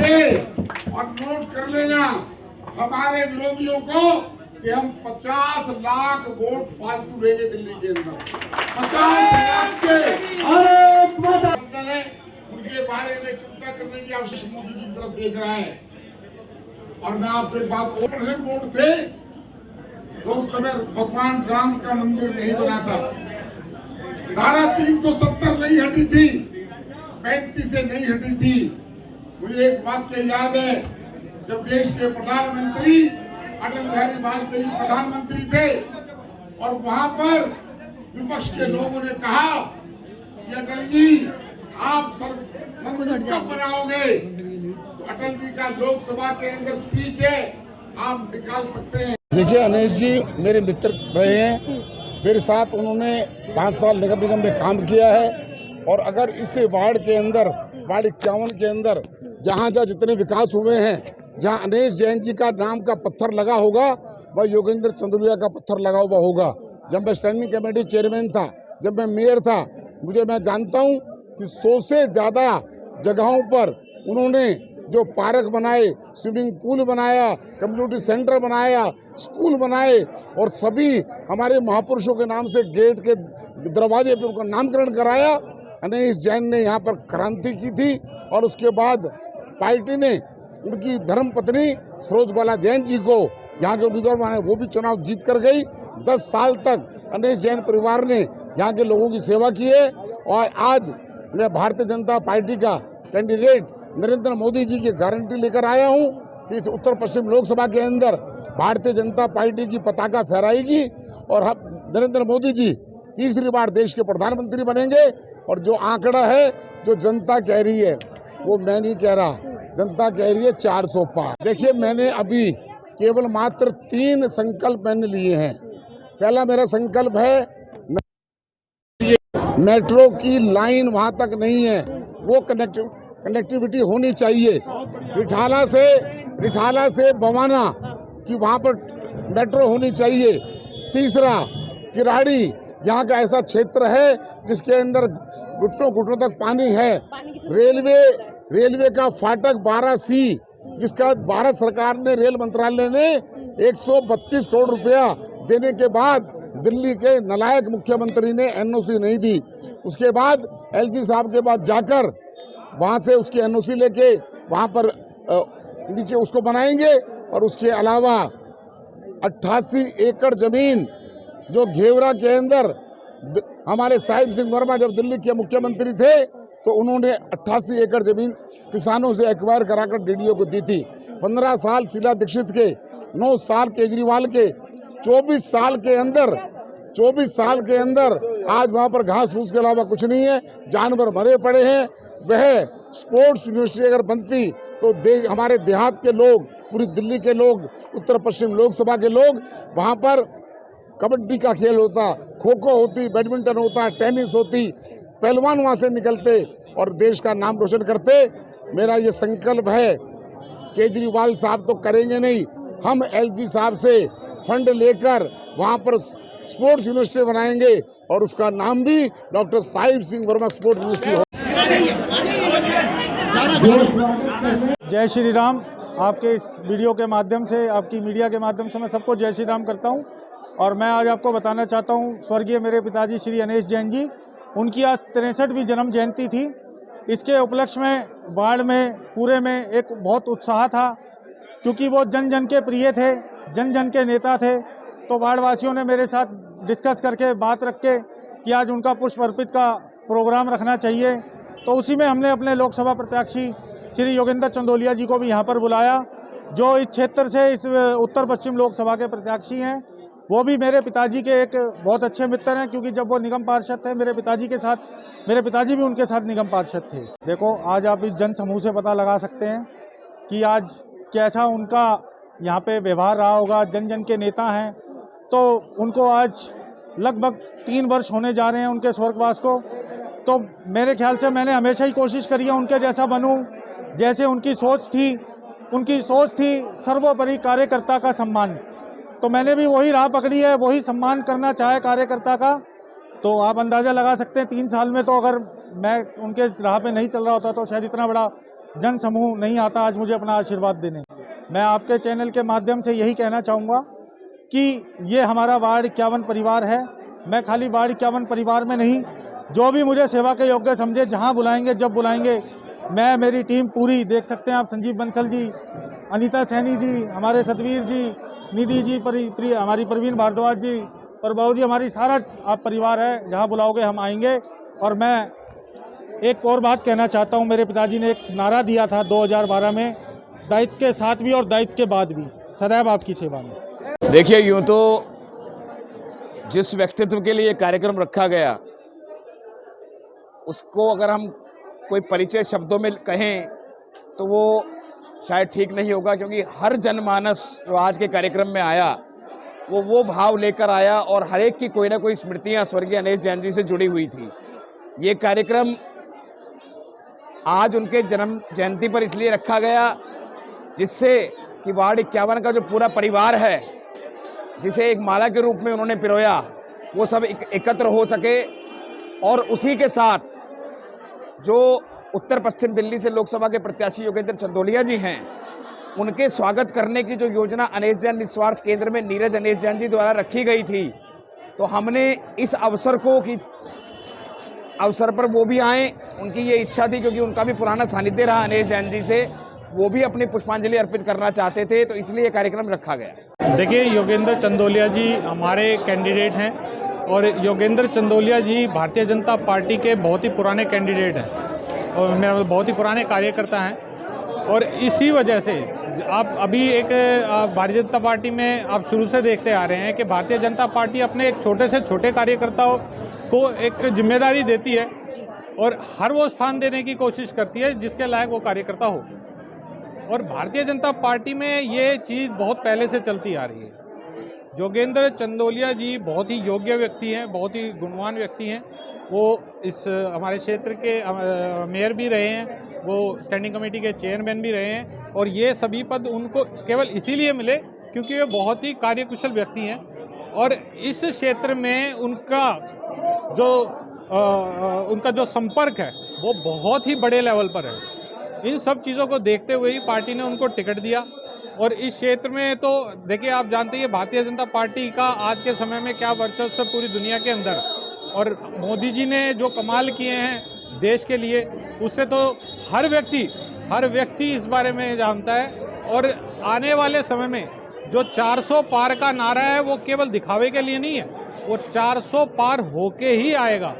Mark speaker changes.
Speaker 1: थे। और नोट कर लेना हमारे विरोधियों को कि हम 50 लाख वोट फालतू लेंगे दिल्ली के अंदर। 50 लाख से उनके बारे में चिंता करने की आवश्यकता मोदी की तरफ देख रहा है। और मैं आपको एक बात, वोट थे तो उस समय भगवान राम का मंदिर नहीं बना था। धारा 370 नहीं हटी थी, 35 से नहीं हटी थी। मुझे एक वाक्य याद है, जब देश के प्रधानमंत्री अटल बिहारी वाजपेयी प्रधानमंत्री थे और वहां पर विपक्ष के लोगों ने कहा कि अटल जी आप मंदिर कब बनाओगे, तो अटल जी का लोकसभा के अंदर स्पीच है, आप निकाल सकते हैं। देखिए अनेश जी मेरे मित्र रहे हैं, मेरे साथ उन्होंने 5 साल नगर निगम में काम किया है। और अगर इस वार्ड के अंदर, वार्ड 51 के अंदर जहाँ जहाँ जितने विकास हुए हैं, जहाँ अनेश जैन जी का नाम का पत्थर लगा होगा, वह योगेंद्र चंदोलिया का पत्थर लगा हुआ होगा। जब मैं स्टैंडिंग कमेटी चेयरमैन था, जब मैं मेयर था, मैं जानता हूँ कि 100 से ज़्यादा जगहों पर उन्होंने जो पार्क बनाए, स्विमिंग पूल बनाया, कम्युनिटी सेंटर बनाया, स्कूल बनाए और सभी हमारे महापुरुषों के नाम से गेट के दरवाजे पर उनका नामकरण कराया। अनेश जैन ने यहाँ पर क्रांति की थी और उसके बाद पार्टी ने उनकी धर्म पत्नी सरोजबाला जैन जी को यहाँ के उम्मीदवार बनाए, वो भी चुनाव जीत कर गई। 10 साल तक अनेश जैन परिवार ने यहाँ के लोगों की सेवा की है। और आज मैं भारतीय जनता पार्टी का कैंडिडेट नरेंद्र मोदी जी की गारंटी लेकर आया हूँ कि इस उत्तर पश्चिम लोकसभा के अंदर भारतीय जनता पार्टी की पताका फहराएगी और नरेंद्र मोदी जी तीसरी बार देश के प्रधानमंत्री बनेंगे। और जो आंकड़ा है, जो जनता कह रही है, वो मैं नहीं कह रहा, जनता कह रही है 400 पार। देखिए मैंने अभी केवल मात्र 3 संकल्प मैंने लिए हैं। पहला मेरा संकल्प है मेट्रो की लाइन वहां तक नहीं है, वो कनेक्टिविटी होनी चाहिए। रिठाला से बवाना कि वहां पर मेट्रो होनी चाहिए। तीसरा किराड़ी, यहाँ का ऐसा क्षेत्र है जिसके अंदर घुटनों तक पानी है। रेलवे का फाटक 12C, जिसका भारत सरकार ने, रेल मंत्रालय ने 132 करोड़ रुपया देने के बाद दिल्ली के नालायक मुख्यमंत्री ने NOC नहीं दी। उसके बाद LG साहब के पास जाकर वहां से उसकी NOC लेके वहां पर नीचे उसको बनाएंगे। और उसके अलावा 88 एकड़ जमीन जो घेवरा के अंदर हमारे साहिब सिंह वर्मा जब दिल्ली के मुख्यमंत्री थे तो उन्होंने 88 एकड़ जमीन किसानों से एक्वायर कराकर DDO को दी थी। 15 साल शीला दीक्षित के, 9 साल केजरीवाल के, 24 साल के अंदर आज वहां पर घास फूस के अलावा कुछ नहीं है, जानवर मरे पड़े हैं। वह स्पोर्ट्स यूनिवर्सिटी अगर बनती तो हमारे देहात के लोग, पूरी दिल्ली के लोग, उत्तर पश्चिम लोकसभा के लोग, वहां पर कबड्डी का खेल होता, खो खो होती, बैडमिंटन होता, टेनिस होती, पहलवान वहां से निकलते और देश का नाम रोशन करते। मेरा ये संकल्प है। केजरीवाल साहब तो करेंगे नहीं, हम LG साहब से फंड लेकर वहां पर स्पोर्ट्स यूनिवर्सिटी बनाएंगे और उसका नाम भी doctor Sahib Singh Verma sports university हो।
Speaker 2: जय श्री राम। आपके इस वीडियो के माध्यम से, आपकी मीडिया के माध्यम से मैं सबको जय श्री राम करता हूं। और मैं आज आपको बताना चाहता हूं, स्वर्गीय मेरे पिताजी श्री अनेश जैन जी, उनकी आज 63वीं जन्म जयंती थी। इसके उपलक्ष्य में वार्ड में पूरे में एक बहुत उत्साह था, क्योंकि वो जन जन के प्रिय थे, जन जन के नेता थे। तो वार्ड वासियों ने मेरे साथ डिस्कस करके, बात रख के कि आज उनका पुष्प अर्पित का प्रोग्राम रखना चाहिए। तो उसी में हमने अपने लोकसभा प्रत्याशी श्री योगेंद्र चंदोलिया जी को भी यहाँ पर बुलाया, जो इस क्षेत्र से, इस उत्तर पश्चिम लोकसभा के प्रत्याशी हैं। वो भी मेरे पिताजी के एक बहुत अच्छे मित्र हैं, क्योंकि जब वो निगम पार्षद थे मेरे पिताजी भी उनके साथ निगम पार्षद थे। देखो आज आप इस जन समूह से पता लगा सकते हैं कि आज कैसा उनका यहाँ पे व्यवहार रहा होगा। जन जन के नेता हैं, तो उनको आज लगभग 3 वर्ष होने जा रहे हैं उनके स्वर्गवास को। तो मेरे ख्याल से मैंने हमेशा ही कोशिश करी है उनके जैसा बनूं, जैसे उनकी सोच थी। उनकी सोच थी सर्वोपरि कार्यकर्ता का सम्मान, तो मैंने भी वही राह पकड़ी है, वही सम्मान करना चाहे कार्यकर्ता का। तो आप अंदाज़ा लगा सकते हैं 3 साल में तो अगर मैं उनके राह पे नहीं चल रहा होता तो शायद इतना बड़ा जन समूह नहीं आता आज मुझे अपना आशीर्वाद देने। मैं आपके चैनल के माध्यम से यही कहना चाहूँगा कि ये हमारा वार्ड 51 परिवार है। मैं खाली वार्ड 51 परिवार में नहीं, जो भी मुझे सेवा के योग्य समझे, जहाँ बुलाएंगे जब बुलाएंगे, मैं मेरी टीम पूरी, देख सकते हैं आप, संजीव बंसल जी, अनीता सैनी जी, हमारे सतवीर जी, निधि जी, हमारी प्रवीण भारद्वाज जी, प्रभाव जी, हमारी सारा आप परिवार है, जहाँ बुलाओगे हम आएंगे। और मैं एक और बात कहना चाहता हूँ, मेरे पिताजी ने एक नारा दिया था 2012 में, दायित्व के साथ भी और दायित्व के बाद भी, सदैव आपकी सेवा में।
Speaker 3: देखिए, यूँ तो जिस व्यक्तित्व के लिए कार्यक्रम रखा गया, उसको अगर हम कोई परिचय शब्दों में कहें तो वो शायद ठीक नहीं होगा, क्योंकि हर जनमानस जो आज के कार्यक्रम में आया वो भाव लेकर आया और हर एक की कोई ना कोई स्मृतियां स्वर्गीय अनेश जैन जी से जुड़ी हुई थी। ये कार्यक्रम आज उनके जन्म जयंती पर इसलिए रखा गया जिससे कि वार्ड 51 का जो पूरा परिवार है, जिसे एक माला के रूप में उन्होंने पिरोया, वो सब एकत्र हो सके और उसी के साथ जो उत्तर पश्चिम दिल्ली से लोकसभा के प्रत्याशी योगेंद्र चंदोलिया जी हैं, उनके स्वागत करने की जो योजना अनेश जैन निस्वार्थ केंद्र में नीरज अनेश जैन जी द्वारा रखी गई थी, तो हमने इस अवसर पर वो भी आए, उनकी ये इच्छा थी, क्योंकि उनका भी पुराना सानिध्य रहा अनेश जैन जी से, वो भी अपनी पुष्पांजलि अर्पित करना चाहते थे, तो इसलिए ये कार्यक्रम रखा गया।
Speaker 2: देखिए, योगेंद्र चंदोलिया जी हमारे कैंडिडेट हैं और योगेंद्र चंदोलिया जी भारतीय जनता पार्टी के बहुत ही पुराने कैंडिडेट हैं और मेरा बहुत ही पुराने कार्यकर्ता हैं। और इसी वजह से आप अभी एक भारतीय जनता पार्टी में आप शुरू से देखते आ रहे हैं कि भारतीय जनता पार्टी अपने एक छोटे से छोटे कार्यकर्ताओं को एक जिम्मेदारी देती है और हर वो स्थान देने की कोशिश करती है जिसके लायक वो कार्यकर्ता हो। और भारतीय जनता पार्टी में ये चीज़ बहुत पहले से चलती आ रही है। योगेंद्र चंदोलिया जी बहुत ही योग्य व्यक्ति हैं, बहुत ही गुणवान व्यक्ति हैं। वो इस हमारे क्षेत्र के मेयर भी रहे हैं, वो स्टैंडिंग कमेटी के चेयरमैन भी रहे हैं और ये सभी पद उनको केवल इसीलिए मिले क्योंकि वे बहुत ही कार्यकुशल व्यक्ति हैं और इस क्षेत्र में उनका जो संपर्क है वो बहुत ही बड़े लेवल पर है। इन सब चीज़ों को देखते हुए ही पार्टी ने उनको टिकट दिया और इस क्षेत्र में तो देखिए, आप जानते हैं भारतीय जनता पार्टी का आज के समय में क्या वर्चस्व है पूरी दुनिया के अंदर, और मोदी जी ने जो कमाल किए हैं देश के लिए, उससे तो हर व्यक्ति इस बारे में जानता है। और आने वाले समय में जो 400 पार का नारा है वो केवल दिखावे के लिए नहीं है, वो 400 पार होके ही आएगा।